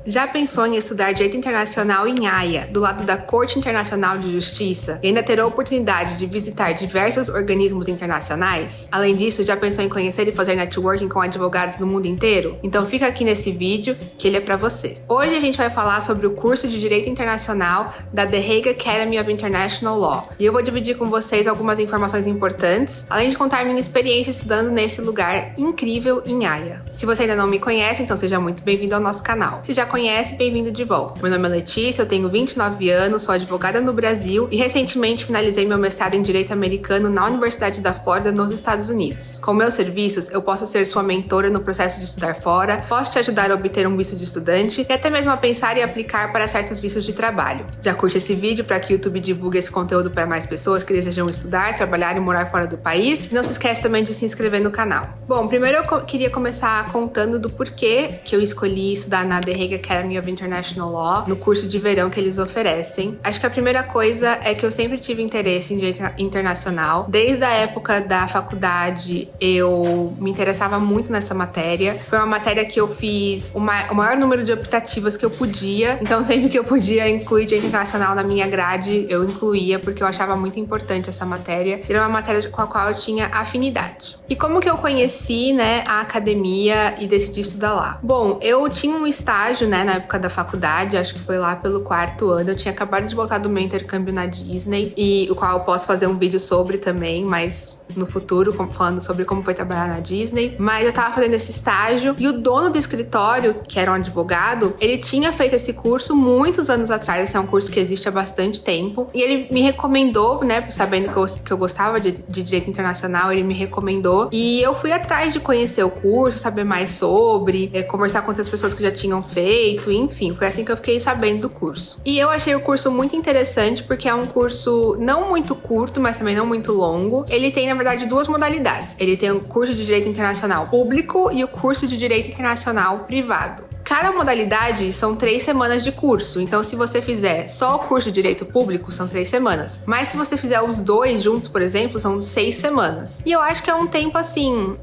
Já pensou em estudar Direito Internacional em Haia, do lado da Corte Internacional de Justiça, e ainda ter a oportunidade de visitar diversos organismos internacionais? Além disso, já pensou em conhecer e fazer networking com advogados do mundo inteiro? Então fica aqui nesse vídeo, que ele é pra você. Hoje a gente vai falar sobre o curso de Direito Internacional da The Hague Academy of International Law. E eu vou dividir com vocês algumas informações importantes, além de contar minha experiência estudando nesse lugar incrível em Haia. Se você ainda não me conhece, então seja muito bem-vindo ao nosso canal. Se já conhece, bem-vindo de volta. Meu nome é Letícia, eu tenho 29 anos, sou advogada no Brasil e recentemente finalizei meu mestrado em Direito Americano na Universidade da Flórida, nos Estados Unidos. Com meus serviços, eu posso ser sua mentora no processo de estudar fora, posso te ajudar a obter um visto de estudante e até mesmo a pensar e aplicar para certos vistos de trabalho. Já curte esse vídeo para que o YouTube divulgue esse conteúdo para mais pessoas que desejam estudar, trabalhar e morar fora do país? E não se esquece também de se inscrever no canal. Bom, primeiro eu queria começar contando do porquê que eu escolhi estudar na The Hague Academy of International Law, no curso de verão que eles oferecem. Acho que a primeira coisa é que eu sempre tive interesse em direito internacional. Desde a época da faculdade, eu me interessava muito nessa matéria. Foi uma matéria que eu fiz o maior número de optativas que eu podia. Então, sempre que eu podia incluir direito internacional na minha grade, eu incluía, porque eu achava muito importante essa matéria. Era uma matéria com a qual eu tinha afinidade. E como que eu conheci, a academia e decidi estudar lá? Bom, eu tinha um estágio, na época da faculdade, acho que foi lá pelo 4º ano. Eu tinha acabado de voltar do meu intercâmbio na Disney, e o qual eu posso fazer um vídeo sobre também, mas no futuro, falando sobre como foi trabalhar na Disney. Mas eu tava fazendo esse estágio e o dono do escritório, que era um advogado, ele tinha feito esse curso muitos anos atrás. Esse é um curso que existe há bastante tempo. E ele me recomendou, sabendo que eu gostava de direito internacional, ele me recomendou. E eu fui atrás de conhecer o curso, saber mais sobre, conversar com outras pessoas que já tinham feito, enfim, foi assim que eu fiquei sabendo do curso. E eu achei o curso muito interessante porque é um curso não muito curto, mas também não muito longo. Ele tem, na verdade, duas modalidades. Ele tem o curso de Direito Internacional Público e o curso de Direito Internacional Privado. Cada modalidade são 3 semanas de curso, então se você fizer só o curso de Direito Público, são 3 semanas. Mas se você fizer os dois juntos, por exemplo, são 6 semanas. E eu acho que é um tempo,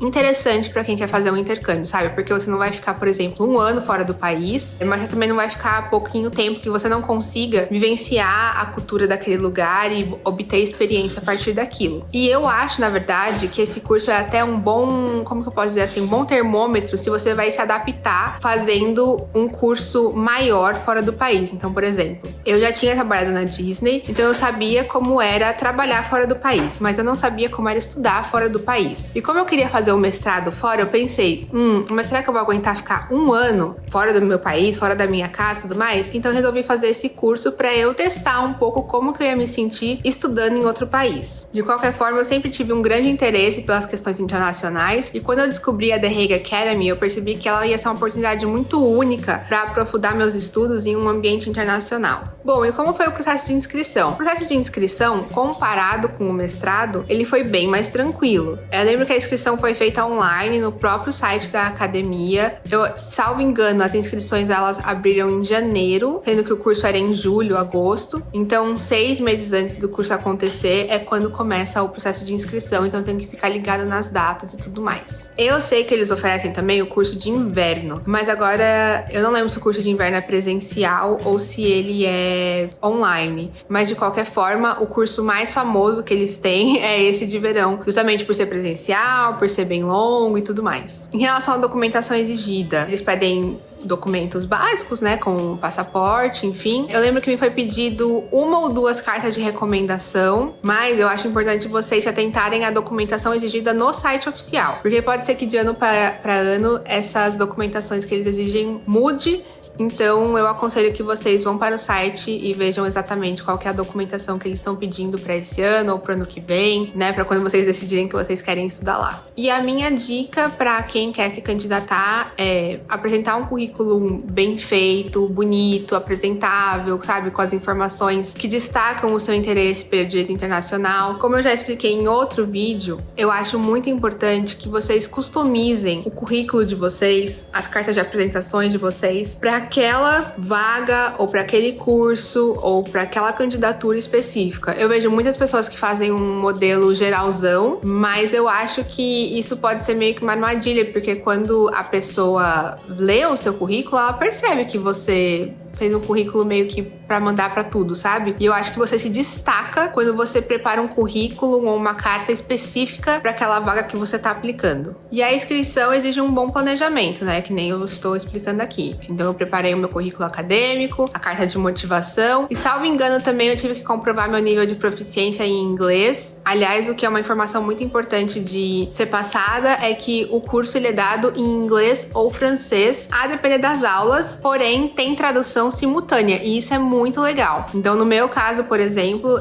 interessante pra quem quer fazer um intercâmbio, sabe? Porque você não vai ficar, por exemplo, 1 ano fora do país, mas você também não vai ficar pouquinho tempo que você não consiga vivenciar a cultura daquele lugar e obter experiência a partir daquilo. E eu acho, na verdade, que esse curso é até um bom, como que eu posso dizer assim, um bom termômetro se você vai se adaptar fazendo um curso maior fora do país. Então, por exemplo, eu já tinha trabalhado na Disney, então eu sabia como era trabalhar fora do país, mas eu não sabia como era estudar fora do país. E como eu queria fazer um mestrado fora, eu pensei, mas será que eu vou aguentar ficar 1 ano fora do meu país, fora da minha casa e tudo mais? Então eu resolvi fazer esse curso pra eu testar um pouco como que eu ia me sentir estudando em outro país. De qualquer forma, eu sempre tive um grande interesse pelas questões internacionais, e quando eu descobri a The Hague Academy, eu percebi que ela ia ser uma oportunidade muito única para aprofundar meus estudos em um ambiente internacional. Bom, e como foi o processo de inscrição? O processo de inscrição, comparado com o mestrado, ele foi bem mais tranquilo. Eu lembro que a inscrição foi feita online no próprio site da academia. Salvo engano, as inscrições elas abriram em janeiro, sendo que o curso era em julho, agosto. Então, 6 meses antes do curso acontecer é quando começa o processo de inscrição, então tem que ficar ligado nas datas e tudo mais. Eu sei que eles oferecem também o curso de inverno, mas agora eu não lembro se o curso de inverno é presencial ou se ele é online. Mas de qualquer forma, o curso mais famoso que eles têm é esse de verão, justamente por ser presencial, por ser bem longo e tudo mais. Em relação à documentação exigida, eles pedem documentos básicos, como passaporte, enfim. Eu lembro que me foi pedido 1 ou 2 cartas de recomendação, mas eu acho importante vocês se atentarem à documentação exigida no site oficial, porque pode ser que de ano para ano essas documentações que eles exigem mude. Então, eu aconselho que vocês vão para o site e vejam exatamente qual que é a documentação que eles estão pedindo para esse ano ou para o ano que vem, para quando vocês decidirem que vocês querem estudar lá. E a minha dica para quem quer se candidatar é apresentar um currículo bem feito, bonito, apresentável, sabe, com as informações que destacam o seu interesse pelo direito internacional. Como eu já expliquei em outro vídeo, eu acho muito importante que vocês customizem o currículo de vocês, as cartas de apresentações de vocês, para aquela vaga ou para aquele curso ou para aquela candidatura específica. Eu vejo muitas pessoas que fazem um modelo geralzão, mas eu acho que isso pode ser meio que uma armadilha, porque quando a pessoa lê o seu currículo, ela percebe que você fez um currículo meio que pra mandar pra tudo, sabe? E eu acho que você se destaca quando você prepara um currículo ou uma carta específica pra aquela vaga que você tá aplicando. E a inscrição exige um bom planejamento, né? Que nem eu estou explicando aqui. Então eu preparei o meu currículo acadêmico, a carta de motivação e, salvo engano, também eu tive que comprovar meu nível de proficiência em inglês. Aliás, o que é uma informação muito importante de ser passada é que o curso ele é dado em inglês ou francês, a depender das aulas, porém tem tradução simultânea e isso é muito legal. Então, no meu caso, por exemplo,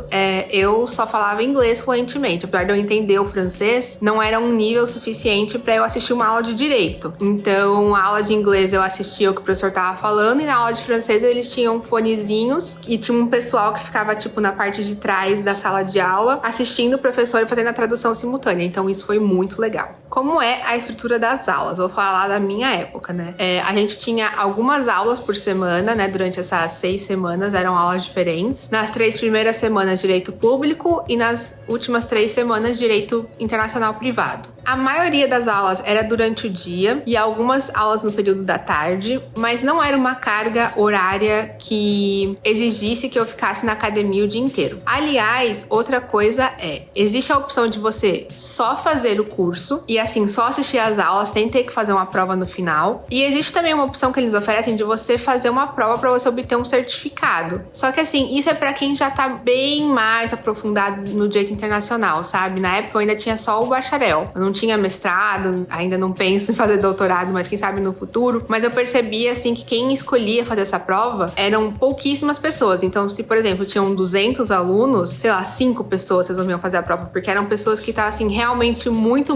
eu só falava inglês fluentemente. Apesar de eu entender o francês, não era um nível suficiente para eu assistir uma aula de direito. Então, a aula de inglês eu assistia o que o professor tava falando e na aula de francês eles tinham fonezinhos e tinha um pessoal que ficava, tipo, na parte de trás da sala de aula assistindo o professor e fazendo a tradução simultânea. Então, isso foi muito legal. Como é a estrutura das aulas? Vou falar da minha época, né? A gente tinha algumas aulas por semana, né? Durante essas 6 semanas eram aulas diferentes. Nas 3 primeiras semanas, direito público e nas últimas 3 semanas, direito internacional privado. A maioria das aulas era durante o dia e algumas aulas no período da tarde, mas não era uma carga horária que exigisse que eu ficasse na academia o dia inteiro. Aliás, outra coisa existe a opção de você só fazer o curso e assim, só assistir às aulas sem ter que fazer uma prova no final. E existe também uma opção que eles oferecem de você fazer uma prova para você obter um certificado. Só que assim, isso é para quem já tá bem mais aprofundado no direito internacional, sabe? Na época eu ainda tinha só o bacharel. Eu não tinha mestrado, ainda não penso em fazer doutorado, mas quem sabe no futuro. Mas eu percebi, assim, que quem escolhia fazer essa prova eram pouquíssimas pessoas. Então, se, por exemplo, tinham 200 alunos, sei lá, 5 pessoas resolviam fazer a prova, porque eram pessoas que estavam, assim, realmente muito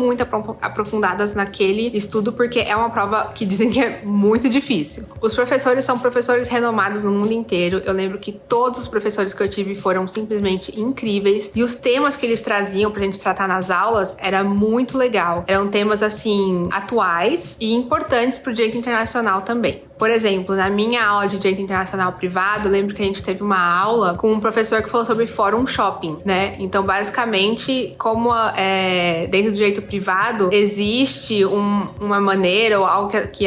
aprofundadas naquele estudo, porque é uma prova que dizem que é muito difícil. Os professores são professores renomados no mundo inteiro. Eu lembro que todos os professores que eu tive foram simplesmente incríveis. E os temas que eles traziam pra gente tratar nas aulas era muito legal. Eram temas, assim, atuais e importantes pro direito internacional também. Por exemplo, na minha aula de direito internacional privado, eu lembro que a gente teve uma aula com um professor que falou sobre fórum shopping, né? Então, basicamente, como dentro do direito privado existe uma maneira ou algo que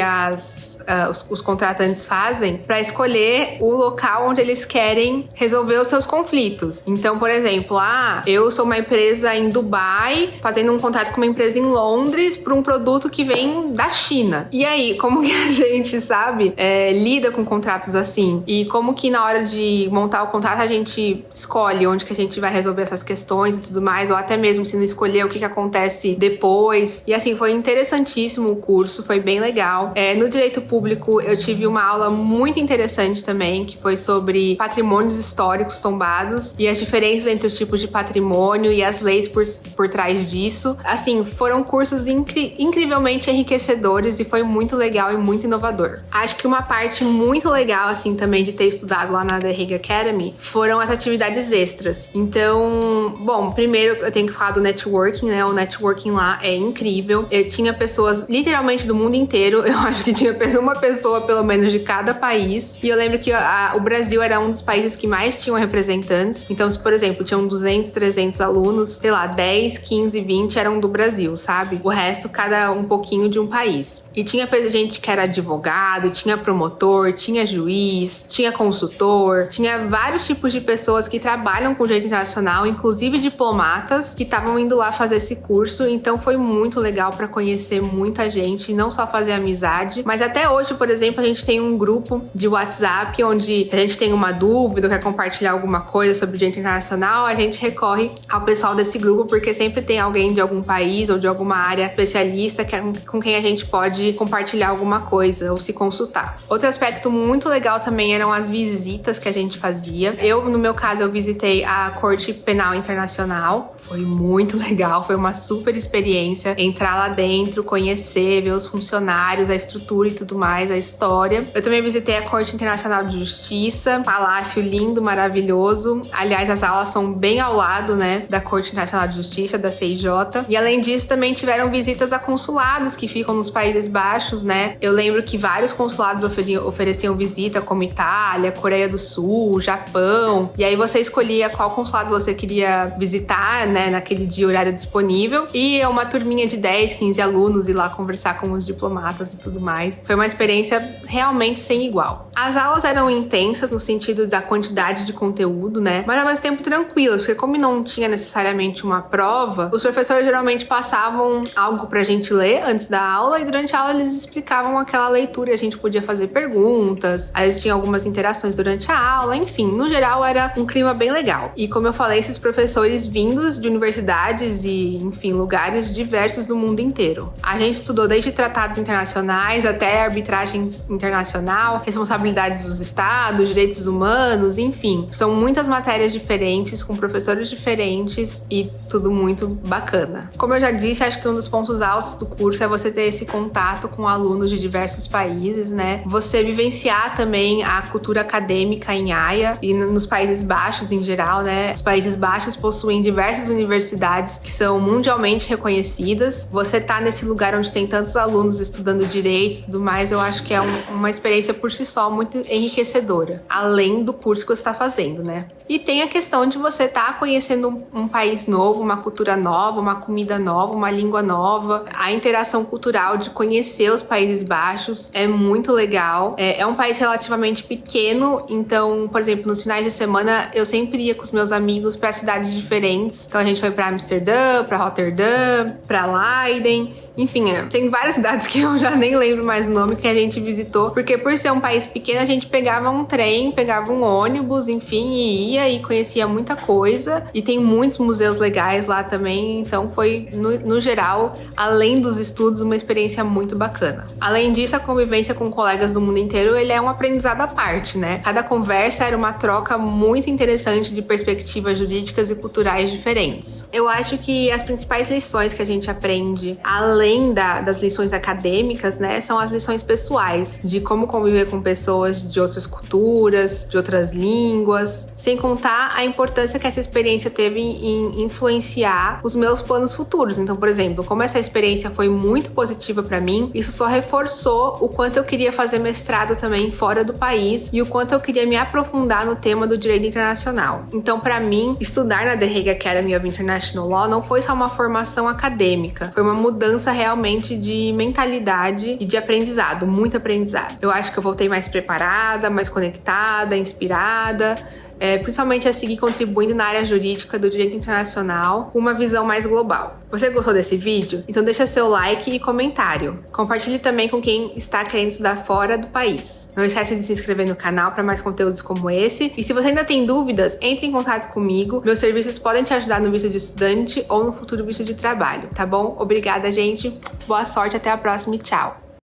os contratantes fazem para escolher o local onde eles querem resolver os seus conflitos. Então, por exemplo, eu sou uma empresa em Dubai fazendo um contrato com uma empresa em Londres para um produto que vem da China. E aí, como que a gente, sabe, lida com contratos assim? E como que na hora de montar o contrato a gente escolhe onde que a gente vai resolver essas questões e tudo mais, ou até mesmo se não escolher o que acontece depois. E assim, foi interessantíssimo o curso, foi bem legal. No direito público eu tive uma aula muito interessante também, que foi sobre patrimônios históricos tombados e as diferenças entre os tipos de patrimônio e as leis por trás disso. Assim, foram cursos incrivelmente enriquecedores e foi muito legal e muito inovador. Acho que uma parte muito legal, assim, também de ter estudado lá na The Hague Academy foram as atividades extras. Então, bom, primeiro eu tenho que falar do networking, né? O networking lá é incrível. Eu tinha pessoas literalmente do mundo inteiro. Eu acho que tinha uma pessoa, pelo menos, de cada país. E eu lembro que o Brasil era um dos países que mais tinham representantes. Então, se, por exemplo, tinham 200, 300 alunos, sei lá, 10, 15, 20 eram do Brasil, sabe? O resto, cada um pouquinho de um país. E tinha gente que era advogado, tinha promotor, tinha juiz, tinha consultor, tinha vários tipos de pessoas que trabalham com direito internacional, inclusive diplomatas, que estavam indo lá fazer esse curso. Então foi muito legal para conhecer muita gente, não só fazer amizade, mas até hoje, por exemplo, a gente tem um grupo de WhatsApp onde a gente tem uma dúvida, quer compartilhar alguma coisa sobre direito internacional, a gente recorre ao pessoal desse grupo, porque sempre tem alguém de algum país ou de alguma área especialista com quem a gente pode compartilhar alguma coisa ou se consultar. Outro aspecto muito legal também eram as visitas que a gente fazia. No meu caso, eu visitei a Corte Penal Internacional. Foi muito legal, foi uma super experiência entrar lá dentro, conhecer, ver os funcionários, a estrutura e tudo mais, a história. Eu também visitei a Corte Internacional de Justiça, palácio lindo, maravilhoso. Aliás, as aulas são bem ao lado, né, da Corte Internacional de Justiça, da CIJ. E além disso, também tiveram visitas a consulados que ficam nos Países Baixos, né? Eu lembro que vários consulados consulados ofereciam visita, como Itália, Coreia do Sul, Japão. E aí você escolhia qual consulado você queria visitar, né, naquele dia, horário disponível. E uma turminha de 10, 15 alunos ir lá conversar com os diplomatas e tudo mais. Foi uma experiência realmente sem igual. As aulas eram intensas no sentido da quantidade de conteúdo, né? Mas ao mesmo tempo tranquilas, porque como não tinha necessariamente uma prova, os professores geralmente passavam algo pra gente ler antes da aula e durante a aula eles explicavam aquela leitura e a gente podia fazer perguntas, aí eles tinham algumas interações durante a aula, enfim, no geral era um clima bem legal. E como eu falei, esses professores vindos de universidades e, enfim, lugares diversos do mundo inteiro. A gente estudou desde tratados internacionais até arbitragem internacional, responsabilidades dos estados, direitos humanos, enfim. São muitas matérias diferentes, com professores diferentes e tudo muito bacana. Como eu já disse, acho que um dos pontos altos do curso é você ter esse contato com alunos de diversos países, né? Você vivenciar também a cultura acadêmica em Haia e nos Países Baixos em geral, né? Os Países Baixos possuem diversas universidades que são mundialmente reconhecidas. Você tá nesse lugar onde tem tantos alunos estudando direito e tudo mais, eu acho que é uma experiência por si só muito enriquecedora, além do curso que você está fazendo, né? E tem a questão de você estar conhecendo um país novo, uma cultura nova, uma comida nova, uma língua nova. A interação cultural de conhecer os Países Baixos é muito legal. É um país relativamente pequeno, então, por exemplo, nos finais de semana eu sempre ia com os meus amigos para cidades diferentes. Então a gente foi para Amsterdã, para Rotterdam, para Leiden. Enfim, tem várias cidades que eu já nem lembro mais o nome que a gente visitou, porque por ser um país pequeno a gente pegava um trem, pegava um ônibus, enfim, e ia e conhecia muita coisa. E tem muitos museus legais lá também, então foi, no geral, além dos estudos, uma experiência muito bacana. Além disso, a convivência com colegas do mundo inteiro, ele é um aprendizado à parte, né? Cada conversa era uma troca muito interessante de perspectivas jurídicas e culturais diferentes. Eu acho que as principais lições que a gente aprende, além das lições acadêmicas, né, são as lições pessoais, de como conviver com pessoas de outras culturas, de outras línguas, sem contar a importância que essa experiência teve em influenciar os meus planos futuros. Então, por exemplo, como essa experiência foi muito positiva para mim, isso só reforçou o quanto eu queria fazer mestrado também fora do país e o quanto eu queria me aprofundar no tema do direito internacional. Então, para mim, estudar na The Hague Academy of International Law não foi só uma formação acadêmica, foi uma mudança realmente de mentalidade e de aprendizado, muito aprendizado. Eu acho que eu voltei mais preparada, mais conectada, inspirada, principalmente a seguir contribuindo na área jurídica do direito internacional com uma visão mais global. Você gostou desse vídeo? Então deixa seu like e comentário. Compartilhe também com quem está querendo estudar fora do país. Não esquece de se inscrever no canal para mais conteúdos como esse. E se você ainda tem dúvidas, entre em contato comigo. Meus serviços podem te ajudar no visto de estudante ou no futuro visto de trabalho, tá bom? Obrigada, gente. Boa sorte, até a próxima e tchau!